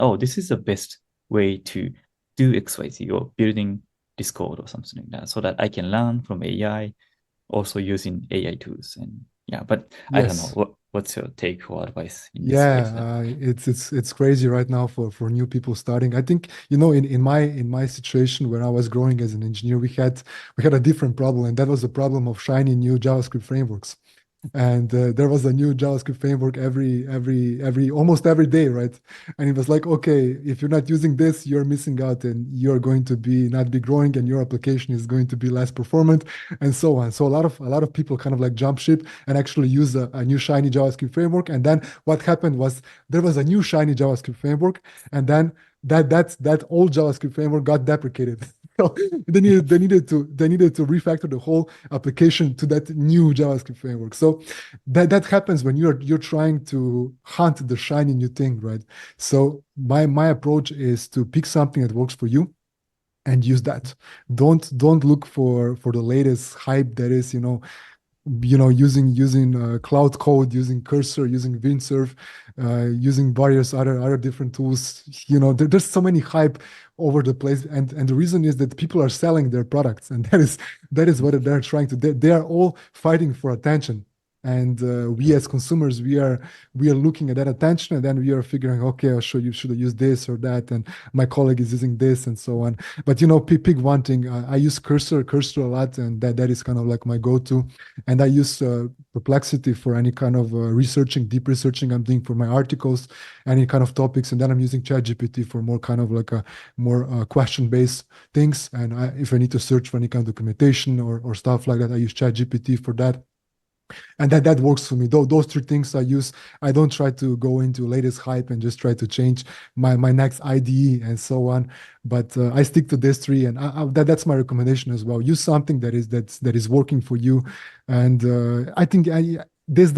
oh, this is the best way to do XYZ or building Discord or something like that, so that I can learn from AI, also using AI tools. And yeah, but I don't know Yes. what's your take or advice in this case then? Yeah, it's crazy right now for new people starting. I think, in my situation where I was growing as an engineer, we had a different problem, and that was the problem of shiny new JavaScript frameworks. And there was a new JavaScript framework almost every day, right? And it was like, okay, if you're not using this, you're missing out, and you're going to be not be growing, and your application is going to be less performant, and so on. So a lot of people kind of like jump ship and actually use a new shiny JavaScript framework. And then what happened was there was a new shiny JavaScript framework, and then that old JavaScript framework got deprecated. So they needed to refactor the whole application to that new JavaScript framework. So that happens when you're trying to hunt the shiny new thing, right? So my approach is to pick something that works for you and use that. Don't look for the latest hype that is, using cloud code, using cursor, using windsurf, using various other different tools. There's so many hype over the place, and the reason is that people are selling their products, and that is what they're trying to. They are all fighting for attention. And we as consumers, we are looking at that attention, and then we are figuring, okay, I'll show you should I use this or that, and my colleague is using this, and so on. But pick one thing. I use cursor a lot, and that is kind of like my go-to. And I use Perplexity for any kind of deep researching I'm doing for my articles, any kind of topics. And then I'm using ChatGPT for more kind of like a more question-based things. And if I need to search for any kind of documentation or stuff like that, I use ChatGPT for that. And that works for me. Those three things I use. I don't try to go into latest hype and just try to change my next IDE and so on. But I stick to this three, and that's my recommendation as well. Use something that is working for you, and I think this